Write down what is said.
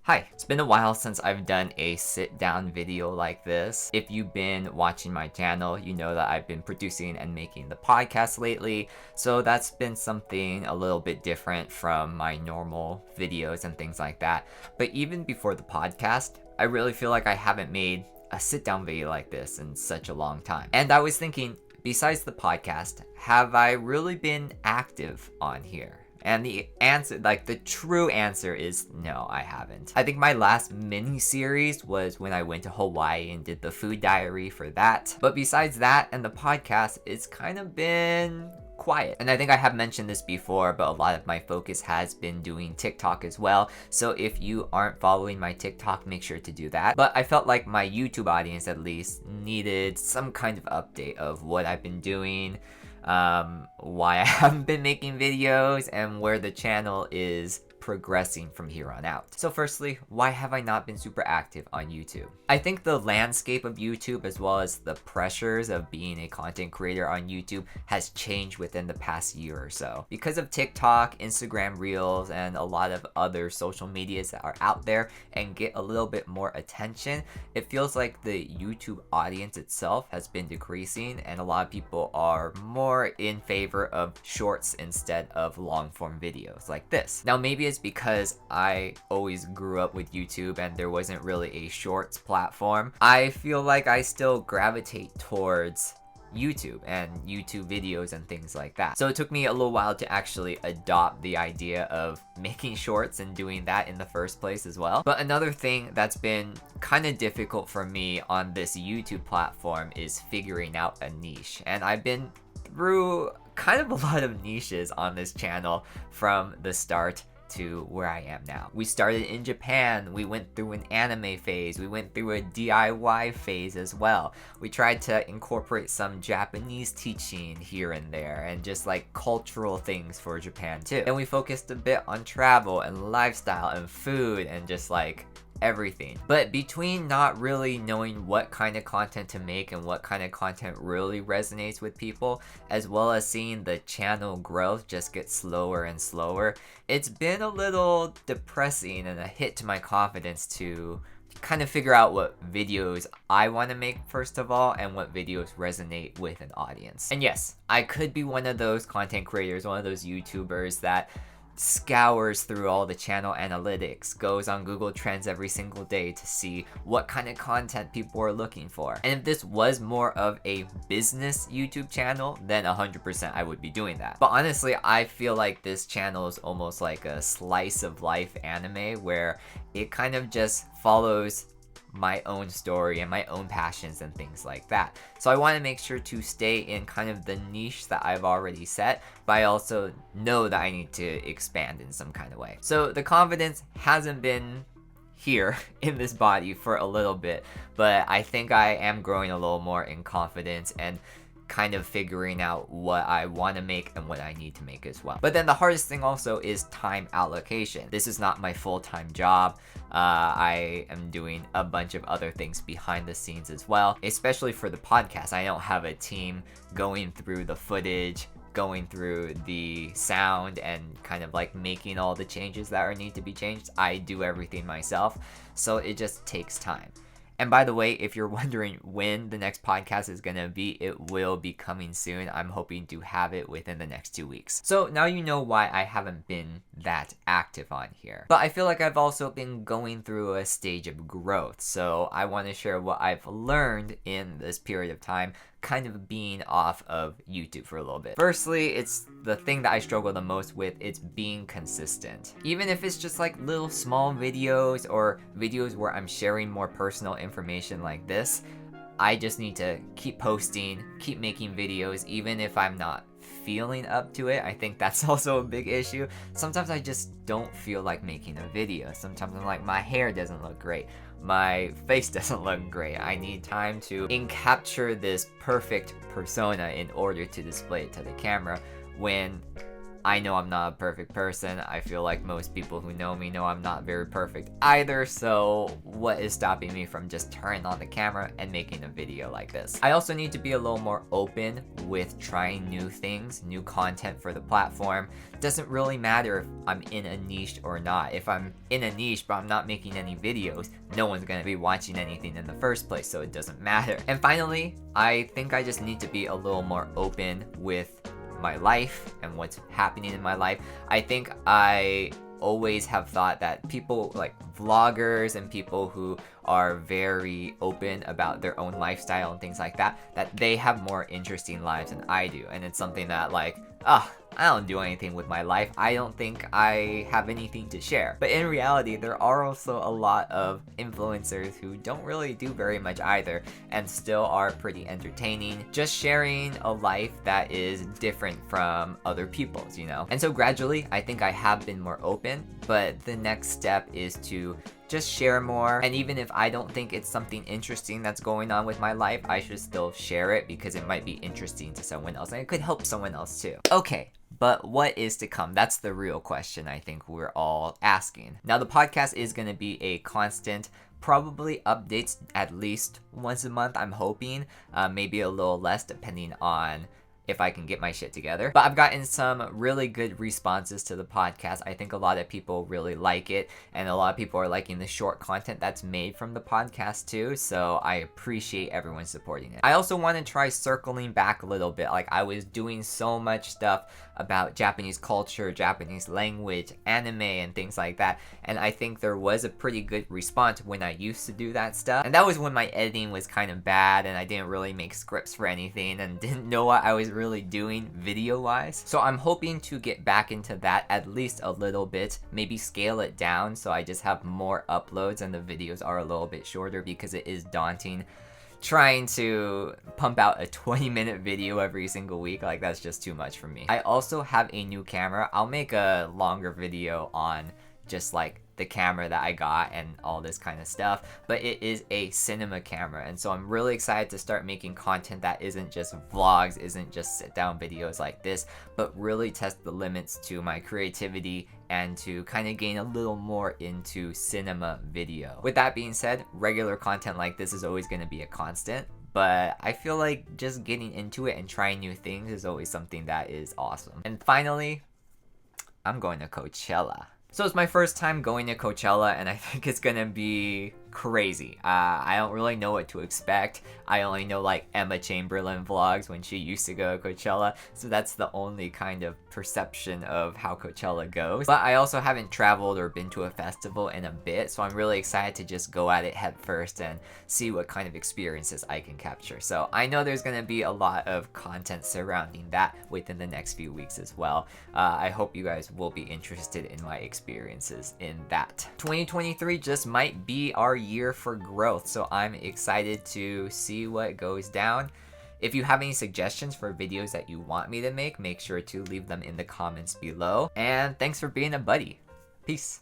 Hi, it's been a while since I've done a sit-down video like this. If you've been watching my channel, you know that I've been producing and making the podcast lately, so that's been something a little bit different from my normal videos and things like that. But even before the podcast, I really feel like I haven't made a sit-down video like this in such a long time. And I was thinking, besides the podcast, have I really been active on here? And the answer, the true answer is no, I haven't. I think my last mini-series was when I went to Hawaii and did the food diary for that. But besides that and the podcast, it's kind of been quiet. And I think I have mentioned this before, but a lot of my focus has been doing TikTok as well. So if you aren't following my TikTok, make sure to do that. But I felt like my YouTube audience at least needed some kind of update of what I've been doing, why I haven't been making videos, and where the channel is progressing from here on out. So firstly, why have I not been super active on YouTube? I think the landscape of YouTube, as well as the pressures of being a content creator on YouTube, has changed within the past year or so. Because of TikTok, Instagram Reels, and a lot of other social medias that are out there and get a little bit more attention, it feels like the YouTube audience itself has been decreasing, and a lot of people are more in favor of shorts instead of long form videos like this. Now maybe it's because I always grew up with YouTube and there wasn't really a shorts platform. I feel like I still gravitate towards YouTube and YouTube videos and things like that. So it took me a little while to actually adopt the idea of making shorts and doing that in the first place as well. But another thing that's been kind of difficult for me on this YouTube platform is figuring out a niche. And I've been through kind of a lot of niches on this channel from the start to where I am now. We started in Japan, we went through an anime phase, we went through a DIY phase as well. We tried to incorporate some Japanese teaching here and there and just like cultural things for Japan too. And we focused a bit on travel and lifestyle and food and just like everything. But between not really knowing what kind of content to make and what kind of content really resonates with people, as well as seeing the channel growth just get slower and slower, it's been a little depressing and a hit to my confidence to kind of figure out what videos I want to make first of all, and what videos resonate with an audience. And yes, I could be one of those content creators, one of those YouTubers that scours through all the channel analytics, goes on Google Trends every single day to see what kind of content people are looking for. And if this was more of a business YouTube channel, then 100% I would be doing that. But honestly, I feel like this channel is almost like a slice of life anime where it kind of just follows my own story and my own passions and things like that. So I want to make sure to stay in kind of the niche that I've already set, but I also know that I need to expand in some kind of way. So the confidence hasn't been here in this body for a little bit, but I think I am growing a little more in confidence and kind of figuring out what I want to make and what I need to make as well. But then the hardest thing also is time allocation. This is not my full-time job. I am doing a bunch of other things behind the scenes as well, especially for the podcast. I don't have a team going through the footage, going through the sound, and kind of like making all the changes that need to be changed. I do everything myself, so it just takes time. And by the way, if you're wondering when the next podcast is going to be, it will be coming soon. I'm hoping to have it within the next 2 weeks. So now you know why I haven't been that active on here. But I feel like I've also been going through a stage of growth. So I want to share what I've learned in this period of time, kind of being off of YouTube for a little bit. Firstly, it's the thing that I struggle the most with. It's being consistent. Even if it's just like little small videos or videos where I'm sharing more personal information like this, I just need to keep posting, keep making videos, even if I'm not feeling up to it. I think that's also a big issue. Sometimes I just don't feel like making a video. Sometimes I'm like, my hair doesn't look great, my face doesn't look great. I need time to capture this perfect persona in order to display it to the camera, when I know I'm not a perfect person. I feel like most people who know me know I'm not very perfect either, so what is stopping me from just turning on the camera and making a video like this? I also need to be a little more open with trying new things, new content for the platform. Doesn't really matter if I'm in a niche or not. If I'm in a niche but I'm not making any videos, no one's gonna be watching anything in the first place, so it doesn't matter. And finally, I think I just need to be a little more open with my life and what's happening in my life. I think I always have thought that people like vloggers and people who are very open about their own lifestyle and things like that, that they have more interesting lives than I do. And it's something that like, I don't do anything with my life. I don't think I have anything to share. But in reality, there are also a lot of influencers who don't really do very much either and still are pretty entertaining, just sharing a life that is different from other people's, you know? And so gradually, I think I have been more open, but the next step is to just share more. And even if I don't think it's something interesting that's going on with my life, I should still share it because it might be interesting to someone else and it could help someone else too. Okay, but what is to come? That's the real question I think we're all asking. Now, the podcast is going to be a constant, probably updates at least once a month, I'm hoping. Maybe a little less depending on if I can get my shit together. But I've gotten some really good responses to the podcast. I think a lot of people really like it, and a lot of people are liking the short content that's made from the podcast too, so I appreciate everyone supporting it. I also want to try circling back a little bit. Like, I was doing so much stuff about Japanese culture, Japanese language, anime, and things like that, and I think there was a pretty good response when I used to do that stuff. And that was when my editing was kind of bad and I didn't really make scripts for anything and didn't know what I was really doing video-wise. So I'm hoping to get back into that at least a little bit, maybe scale it down so I just have more uploads and the videos are a little bit shorter, because it is daunting trying to pump out a 20-minute video every single week. Like, that's just too much for me. I also have a new camera. I'll make a longer video on just like the camera that I got and all this kind of stuff, but it is a cinema camera, and so I'm really excited to start making content that isn't just vlogs, isn't just sit down videos like this, but really test the limits to my creativity and to kind of gain a little more into cinema video. With that being said, regular content like this is always going to be a constant, but I feel like just getting into it and trying new things is always something that is awesome. And finally, I'm going to Coachella. So it's my first time going to Coachella, and I think it's gonna be crazy. I don't really know what to expect. I only know like Emma Chamberlain vlogs when she used to go to Coachella, so that's the only kind of perception of how Coachella goes. But I also haven't traveled or been to a festival in a bit, so I'm really excited to just go at it head first and see what kind of experiences I can capture. So I know there's gonna be a lot of content surrounding that within the next few weeks as well. I hope you guys will be interested in my experiences in that. 2023 just might be our year for growth, so I'm excited to see what goes down. If you have any suggestions for videos that you want me to make sure to leave them in the comments below. And thanks for being a buddy. Peace.